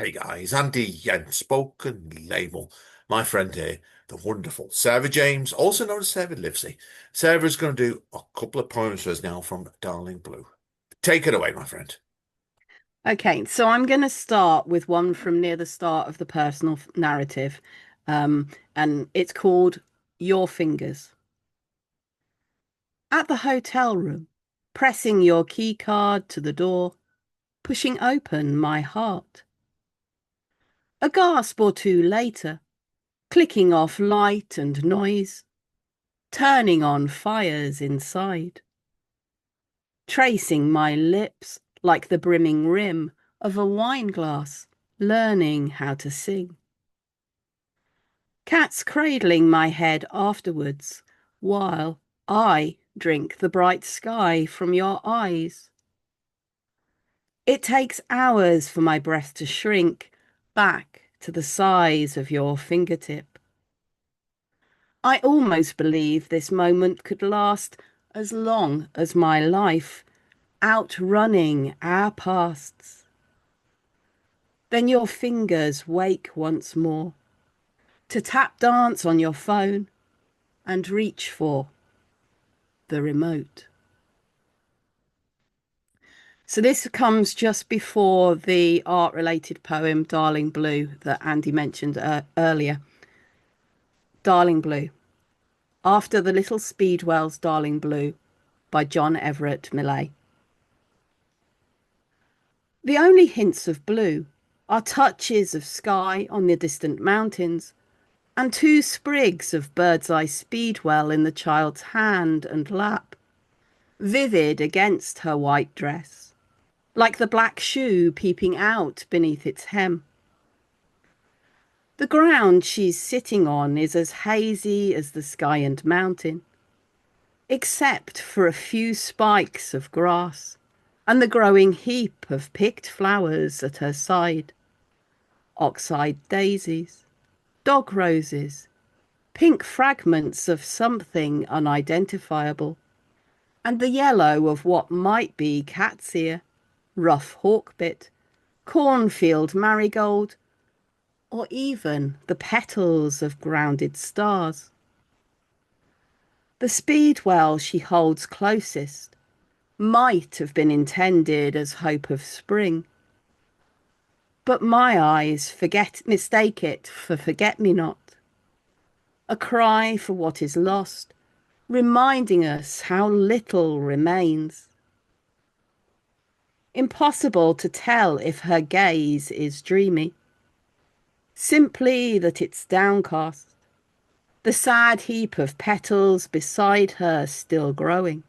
Hey guys, Andy and spoken label. My friend here, the wonderful Sarah James, also known as Sarah Leavesley. Sarah's going to do a couple of poems for us now from Darling Blue. Take it away, my friend. Okay, so I'm going to start with one from near the start of the personal narrative, and it's called Your Fingers. At the hotel room, pressing your key card to the door, pushing open my heart. A gasp or two later, clicking off light and noise, turning on fires inside, tracing my lips like the brimming rim of a wine glass, learning how to sing. Cats cradling my head afterwards, while I drink the bright sky from your eyes. It takes hours for my breath to shrink back to the size of your fingertip. I almost believe this moment could last as long as my life, outrunning our pasts. Then your fingers wake once more to tap dance on your phone and reach for the remote. So this comes just before the art-related poem Darling Blue that Andy mentioned earlier. Darling Blue. After the Little Speedwell's Darling Blue by John Everett Millay. The only hints of blue are touches of sky on the distant mountains and two sprigs of bird's eye speedwell in the child's hand and lap, vivid against her white dress, like the black shoe peeping out beneath its hem. The ground she's sitting on is as hazy as the sky and mountain, except for a few spikes of grass and the growing heap of picked flowers at her side. Oxeye daisies, dog roses, pink fragments of something unidentifiable, and the yellow of what might be cat's ear, rough hawkbit, cornfield marigold, or even the petals of grounded stars. The speedwell she holds closest might have been intended as hope of spring, but my eyes mistake it for forget-me-not, a cry for what is lost, reminding us how little remains. Impossible to tell if her gaze is dreamy, simply that it's downcast, the sad heap of petals beside her still growing.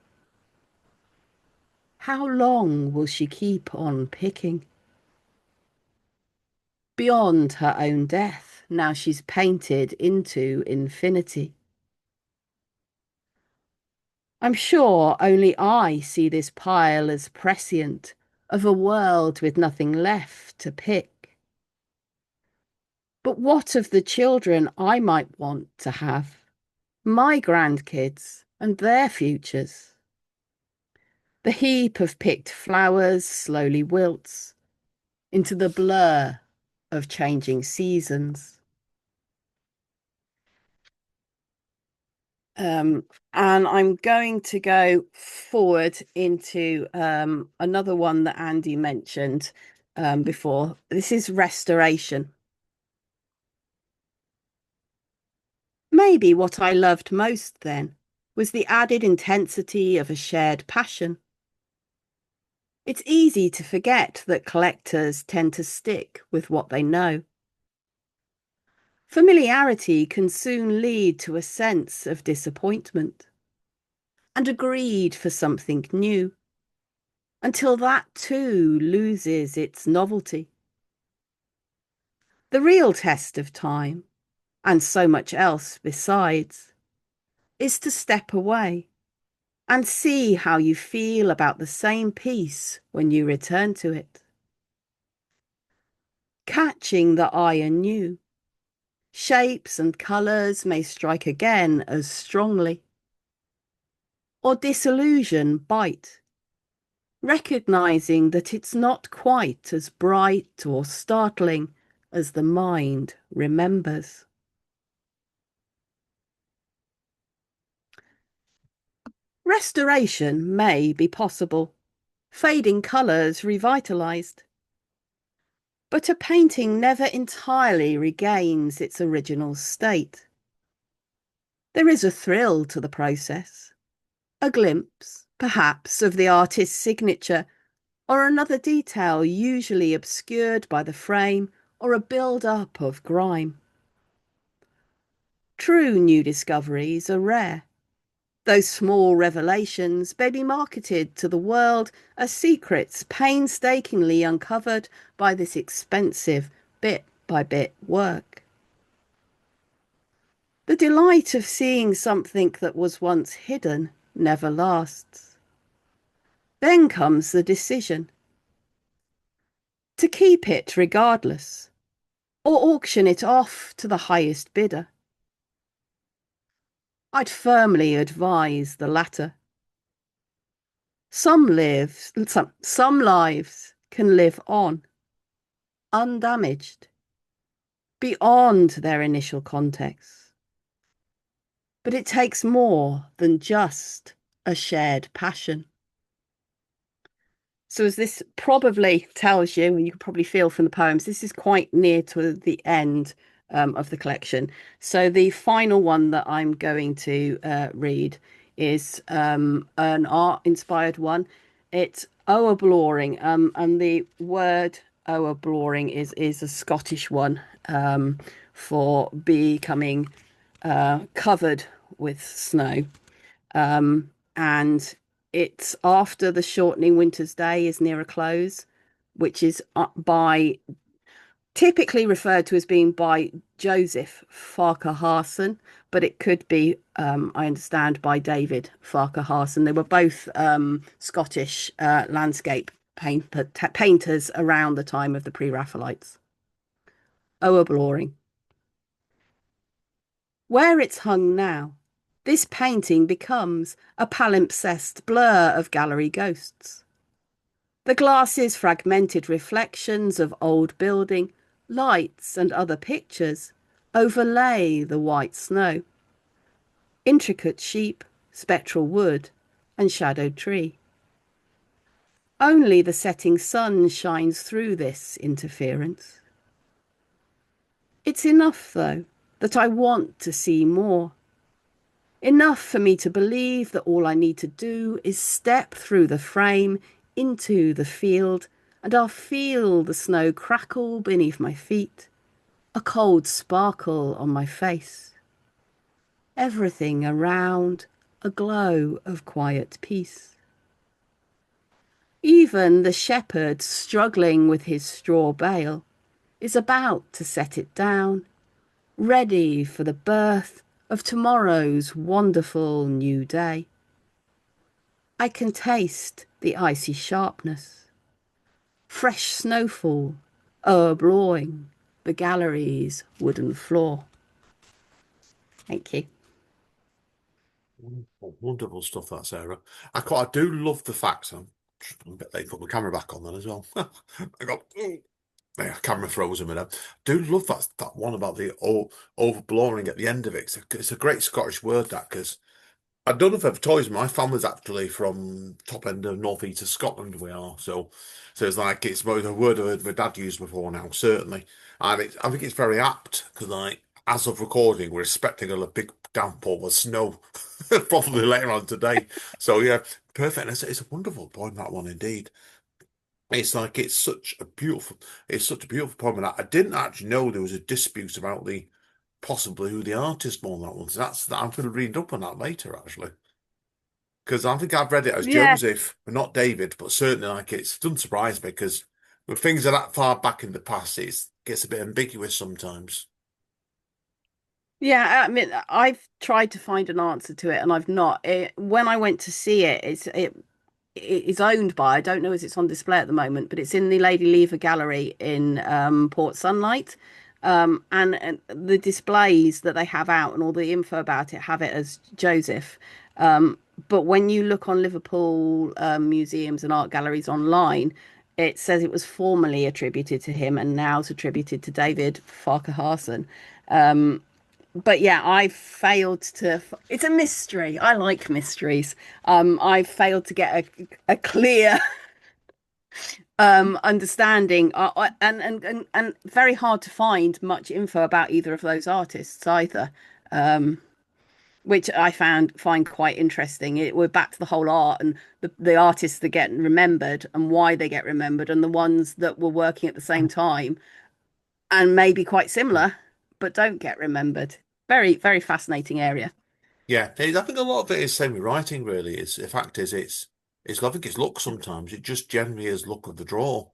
How long will she keep on picking? Beyond her own death, now she's painted into infinity. I'm sure only I see this pile as prescient of a world with nothing left to pick. But what of the children I might want to have? My grandkids and their futures? The heap of picked flowers slowly wilts into the blur of changing seasons. Um, and I'm going to go forward into another one that Andy mentioned before. This is restoration. Maybe what I loved most then was the added intensity of a shared passion. It's easy to forget that collectors tend to stick with what they know. Familiarity can soon lead to a sense of disappointment and a greed for something new, until that too loses its novelty. The real test of time, and so much else besides, is to step away and see how you feel about the same piece when you return to it. Catching the eye anew, shapes and colours may strike again as strongly, or disillusion bite, recognizing that it's not quite as bright or startling as the mind remembers. Restoration may be possible, fading colours revitalised, but a painting never entirely regains its original state. There is a thrill to the process, a glimpse, perhaps, of the artist's signature, or another detail usually obscured by the frame or a build-up of grime. True new discoveries are rare. Those small revelations may be marketed to the world as secrets painstakingly uncovered by this expensive bit-by-bit work. The delight of seeing something that was once hidden never lasts. Then comes the decision to keep it regardless, or auction it off to the highest bidder. I'd firmly advise the latter. Some lives can live on, undamaged, beyond their initial context. But it takes more than just a shared passion. So as this probably tells you, and you can probably feel from the poems, this is quite near to the end of the collection. So the final one that I'm going to read is an art-inspired one. It's O'erbloring, and the word O'erbloring is a Scottish one for becoming covered with snow. And it's after the shortening winter's day is near a close, which is by typically referred to as being by Joseph Farquharson, but it could be, I understand, by David Farquharson. They were both Scottish landscape painters around the time of the Pre-Raphaelites. O'erbloring. Where it's hung now, this painting becomes a palimpsest blur of gallery ghosts. The glass's fragmented reflections of old building, lights and other pictures overlay the white snow. Intricate sheep, spectral wood and shadowed tree. Only the setting sun shines through this interference. It's enough, though, that I want to see more. Enough for me to believe that all I need to do is step through the frame into the field, and I'll feel the snow crackle beneath my feet, a cold sparkle on my face. Everything around a glow of quiet peace. Even the shepherd struggling with his straw bale is about to set it down, ready for the birth of tomorrow's wonderful new day. I can taste the icy sharpness, fresh snowfall o'erblowing the gallery's wooden floor. Thank you. Wonderful, wonderful stuff, that Sarah. I do love the fact. I'm a bit late. Put my camera back on then as well. I got my camera froze a minute. Do love that one about the overblowing at the end of it. It's a great Scottish word, that, because I don't know if I've told you, my family's actually from top end of north east of Scotland. We are so it's like it's both a word I've heard my dad used before now, certainly, and I think it's very apt because, like, as of recording, we're expecting a big downpour of snow probably later on today. So yeah, perfect. It's a wonderful poem, that one, indeed. It's like it's such a beautiful poem, and I didn't actually know there was a dispute about the possibly who the artist on that one. So I'm going to read up on that later, actually, because I think I've read it as Yeah, Joseph, but not David. But certainly, like, it doesn't surprise me because when things are that far back in the past, it gets a bit ambiguous sometimes. yeah. I mean, I've tried to find an answer to it, and I've not. When I went to see it, it is owned by. I don't know if it's on display at the moment, but it's in the Lady Lever Gallery in Port Sunlight. And the displays that they have out and all the info about it have it as Joseph. But when you look on Liverpool museums and art galleries online, it says it was formerly attributed to him and now it's attributed to David Farquharson. But yeah, I failed to. It's a mystery. I like mysteries. I failed to get a clear understanding, and very hard to find much info about either of those artists either. Which I find quite interesting. We're back to the whole art and the artists that get remembered and why they get remembered, and the ones that were working at the same time and maybe quite similar but don't get remembered. Very, very fascinating area. Yeah, I think a lot of it is same with writing. Really, it's the fact is I think it's luck sometimes. It just generally is luck of the draw.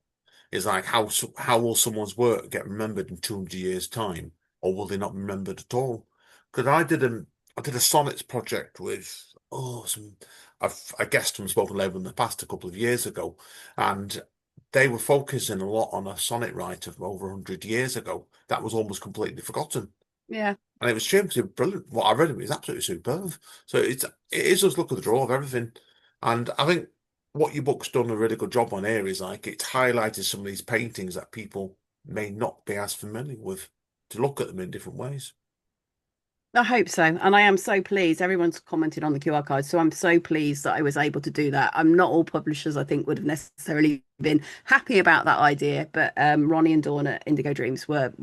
It's like how will someone's work get remembered in 200 years' time, or will they not be remembered at all? Because I did a sonnets project with I guessed from Spoken Label in the past a couple of years ago, and they were focusing a lot on a sonnet writer from over 100 years ago that was almost completely forgotten. Yeah. And it was shame because it was brilliant. What I read it was absolutely superb. So it is just look at the draw of everything. And I think what your book's done a really good job on here is like it's highlighted some of these paintings that people may not be as familiar with to look at them in different ways. I hope so. And I am so pleased. Everyone's commented on the QR code. So I'm so pleased that I was able to do that. I'm not all publishers, I think, would have necessarily been happy about that idea. But Ronnie and Dawn at Indigo Dreams were,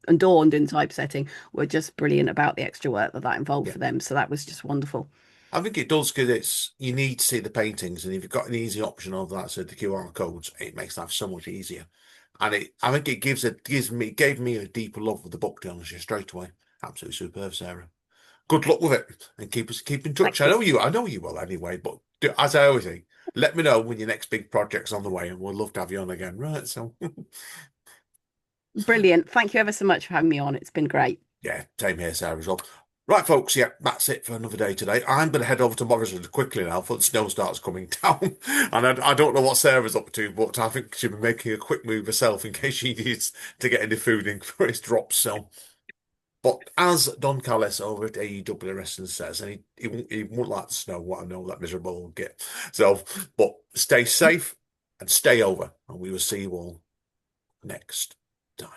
and Dawn in typesetting, were just brilliant about the extra work that involved Yeah. for them. So that was just wonderful. I think it does because you need to see the paintings, and if you've got an easy option of that, so the QR codes, it makes life so much easier. And I think it gave me a deeper love for the book, to be honest with you, straight away. Absolutely superb, Sarah. Good luck with it, and keep in Thank touch. you. I know you will anyway. But as I always say, let me know when your next big project's on the way, and we'll love to have you on again. Right? So, Brilliant. Thank you ever so much for having me on. It's been great. yeah, same here, Sarah, as well. Right, folks. Yeah, that's it for another day today. I'm going to head over to Morrison's quickly now, before the snow starts coming down. And I don't know what Sarah's up to, but I think she'll be making a quick move herself in case she needs to get any food in for his drops. So. But as Don Callis over at AEW Wrestling says, and he won't like the snow, what I know that miserable will get. So, but stay safe and stay over, and we will see you all next time.